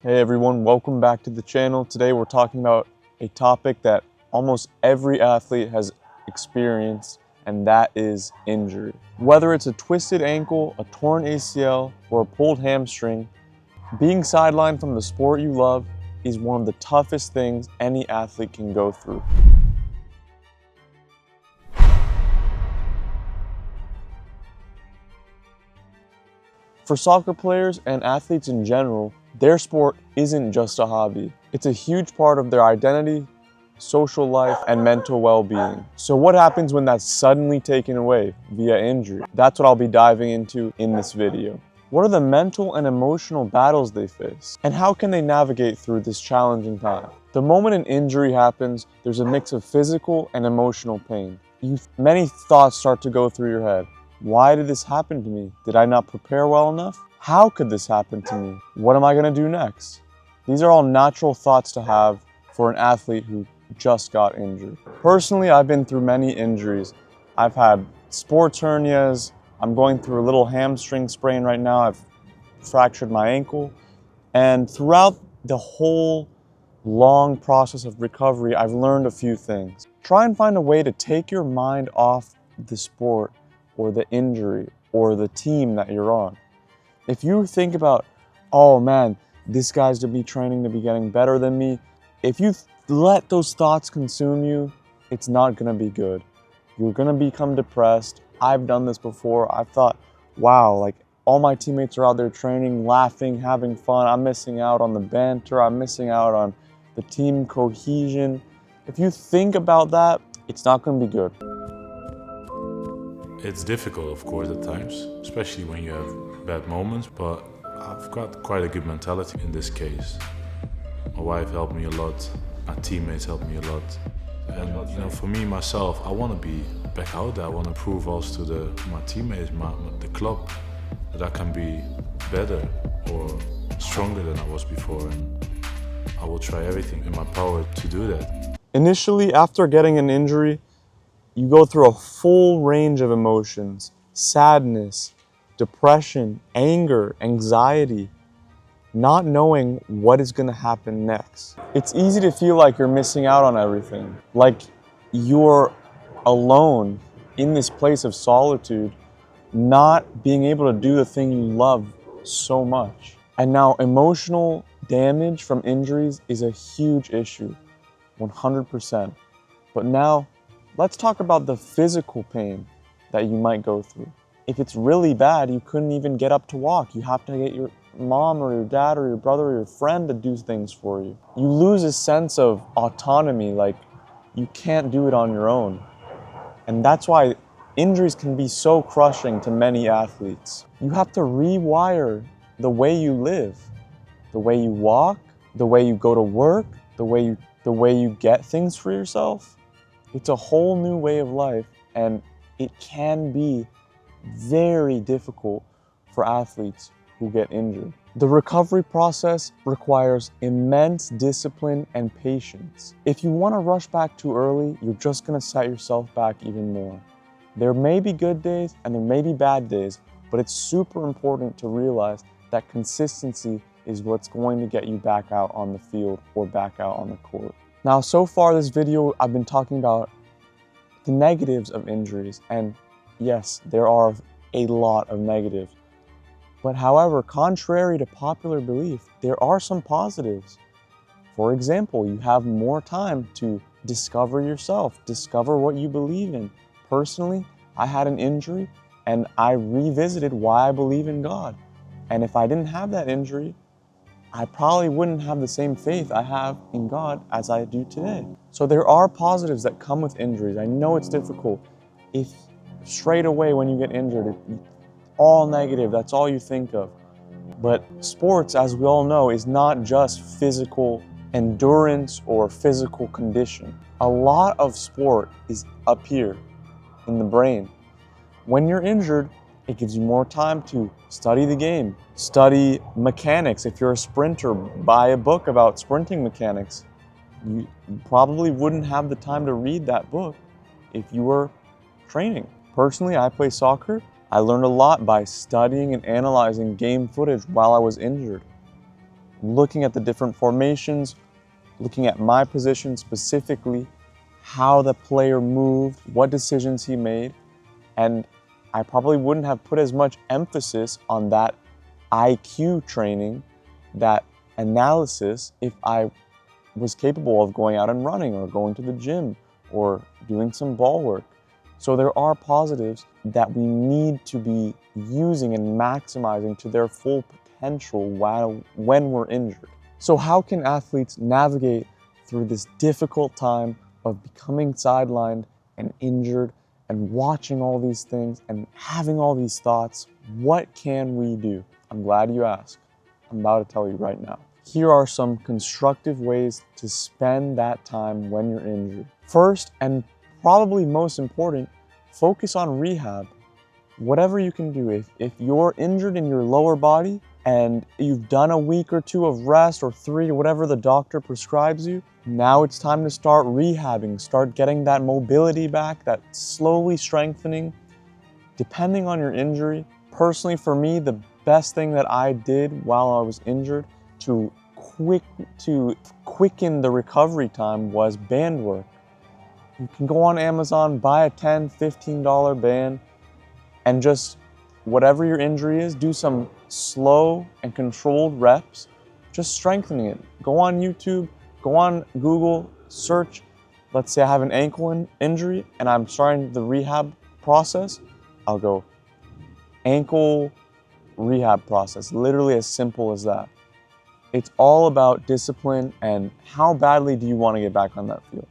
Hey everyone, welcome back to the channel. Today we're talking about a topic that almost every athlete has experienced, and that is injury. Whether it's a twisted ankle, a torn ACL, or a pulled hamstring, being sidelined from the sport you love is one of the toughest things any athlete can go through. For soccer players and athletes in general, their sport isn't just a hobby. It's a huge part of their identity, social life, and mental well-being. So what happens when that's suddenly taken away via injury? That's what I'll be diving into in this video. What are the mental and emotional battles they face? And how can they navigate through this challenging time? The moment an injury happens, there's a mix of physical and emotional pain. Many thoughts start to go through your head. Why did this happen to me? Did I not prepare well enough? How could this happen to me? What am I going to do next? These are all natural thoughts to have for an athlete who just got injured. Personally, I've been through many injuries. I've had sports hernias. I'm going through a little hamstring sprain right now. I've fractured my ankle. And throughout the whole long process of recovery, I've learned a few things. Try and find a way to take your mind off the sport or the injury or the team that you're on. If you think about, oh man, this guy's to be training to be getting better than me, if you let those thoughts consume you, it's not gonna be good. You're gonna become depressed. I've done this before. I've thought, wow, like all my teammates are out there training, laughing, having fun. I'm missing out on the banter. I'm missing out on the team cohesion. If you think about that, it's not gonna be good. It's difficult, of course, at times, especially when you have bad moments, but I've got quite a good mentality in this case. My wife helped me a lot, my teammates helped me a lot. And for me, myself, I want to be back out there. I want to prove also to my teammates, the club, that I can be better or stronger than I was before. And I will try everything in my power to do that. Initially, after getting an injury, you go through a full range of emotions: sadness, depression, anger, anxiety, not knowing what is going to happen next. It's easy to feel like you're missing out on everything, like you're alone in this place of solitude, not being able to do the thing you love so much. And now emotional damage from injuries is a huge issue, 100%. But now, let's talk about the physical pain that you might go through. If it's really bad, you couldn't even get up to walk. You have to get your mom or your dad or your brother or your friend to do things for you. You lose a sense of autonomy, like you can't do it on your own. And that's why injuries can be so crushing to many athletes. You have to rewire the way you live, the way you walk, the way you go to work, the way you get things for yourself. It's a whole new way of life, and it can be very difficult for athletes who get injured. The recovery process requires immense discipline and patience. If you want to rush back too early, you're just going to set yourself back even more. There may be good days and there may be bad days, but it's super important to realize that consistency is what's going to get you back out on the field or back out on the court. Now, so far this video, I've been talking about the negatives of injuries, and yes, there are a lot of negatives. But however, contrary to popular belief, there are some positives. For example, you have more time to discover yourself, discover what you believe in. Personally, I had an injury and I revisited why I believe in God. And if I didn't have that injury, I probably wouldn't have the same faith I have in God as I do today. So there are positives that come with injuries. I know it's difficult. If straight away when you get injured, it's all negative, that's all you think of. But sports, as we all know, is not just physical endurance or physical condition. A lot of sport is up here in the brain. When you're injured, it gives you more time to study the game, study mechanics. If you're a sprinter, buy a book about sprinting mechanics. You probably wouldn't have the time to read that book if you were training. Personally, I play soccer. I learned a lot by studying and analyzing game footage while I was injured. looking at the different formations, looking at my position specifically, how the player moved, what decisions he made, and I probably wouldn't have put as much emphasis on that IQ training, that analysis, if I was capable of going out and running or going to the gym or doing some ball work. So there are positives that we need to be using and maximizing to their full potential when we're injured. So how can athletes navigate through this difficult time of becoming sidelined and injured and watching all these things and having all these thoughts? What can we do? I'm glad you asked. I'm about to tell you right now. Here are some constructive ways to spend that time when you're injured. First, and probably most important, focus on rehab. Whatever you can do. If you're injured in your lower body and you've done a week or two of rest or 3 or whatever the doctor prescribes you, now it's time to start rehabbing, start getting that mobility back, that slowly strengthening, depending on your injury. Personally, for me, the best thing that I did while I was injured to quicken the recovery time was band work. You can go on Amazon, buy a $10, $15 band, and just whatever your injury is, do some slow and controlled reps, just strengthening it. Go on YouTube, go on Google, search. Let's say I have an ankle injury and I'm starting the rehab process. I'll go ankle rehab process, literally as simple as that. It's all about discipline and how badly do you want to get back on that field.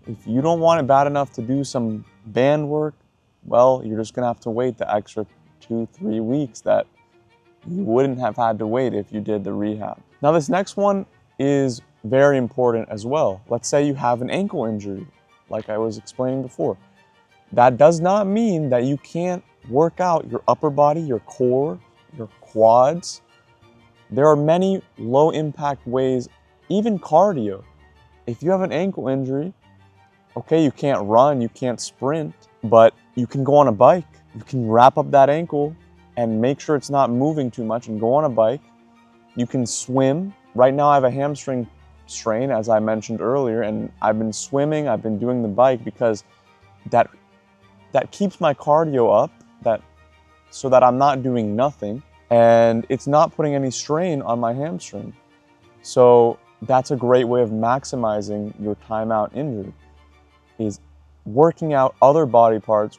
If you don't want it bad enough to do some band work, well, you're just gonna have to wait the extra 2-3 weeks that you wouldn't have had to wait if you did the rehab. Now this next one is very important as well. Let's say you have an ankle injury, like I was explaining before. That does not mean that you can't work out your upper body, your core, your quads. There are many low impact ways, even cardio. If you have an ankle injury, okay, you can't run, you can't sprint, but you can go on a bike. You can wrap up that ankle and make sure it's not moving too much and go on a bike. You can swim. Right now I have a hamstring strain, as I mentioned earlier, and I've been swimming, I've been doing the bike because that keeps my cardio up, so that I'm not doing nothing, and it's not putting any strain on my hamstring. So that's a great way of maximizing your time out injured, is working out other body parts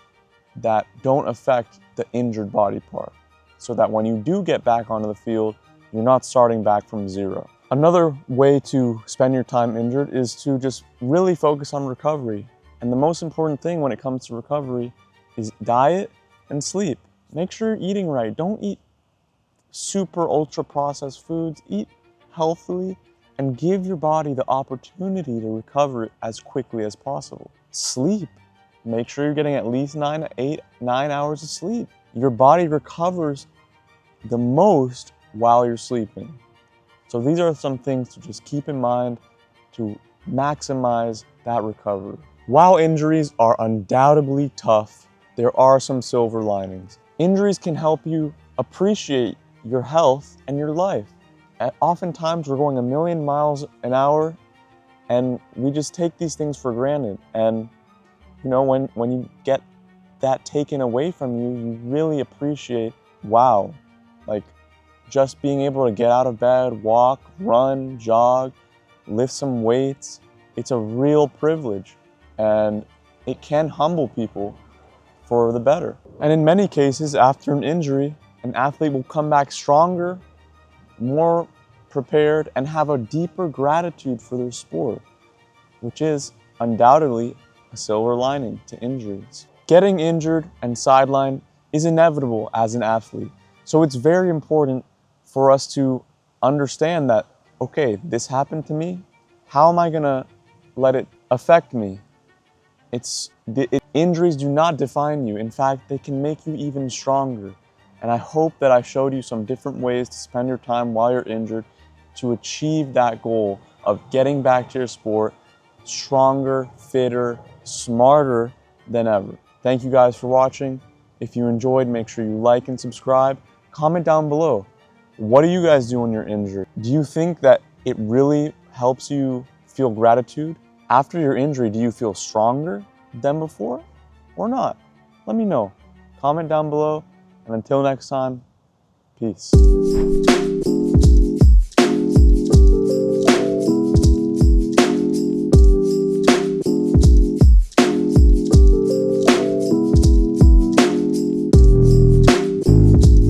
that don't affect the injured body part, so that when you do get back onto the field, you're not starting back from zero. Another way to spend your time injured is to just really focus on recovery. And the most important thing when it comes to recovery is diet and sleep. Make sure you're eating right. Don't eat super ultra processed foods. Eat healthily and give your body the opportunity to recover as quickly as possible. Sleep. Make sure you're getting at least 9 hours of sleep. Your body recovers the most while you're sleeping. So these are some things to just keep in mind to maximize that recovery. While injuries are undoubtedly tough, there are some silver linings. Injuries can help you appreciate your health and your life. Oftentimes we're going a million miles an hour and we just take these things for granted. And you know, when you get that taken away from you, you really appreciate, wow, like just being able to get out of bed, walk, run, jog, lift some weights. It's a real privilege and it can humble people for the better. And in many cases, after an injury, an athlete will come back stronger, more prepared, and have a deeper gratitude for their sport, which is undoubtedly a silver lining to injuries. Getting injured and sidelined is inevitable as an athlete. So it's very important for us to understand that, okay, this happened to me. How am I gonna let it affect me? Injuries do not define you. In fact, they can make you even stronger. And I hope that I showed you some different ways to spend your time while you're injured to achieve that goal of getting back to your sport stronger, fitter, smarter than ever. Thank you guys for watching. If you enjoyed, make sure you like and subscribe. Comment down below. What do you guys do when you're injured? Do you think that it really helps you feel gratitude? After your injury, do you feel stronger than before or not? Let me know. Comment down below, and until next time, peace.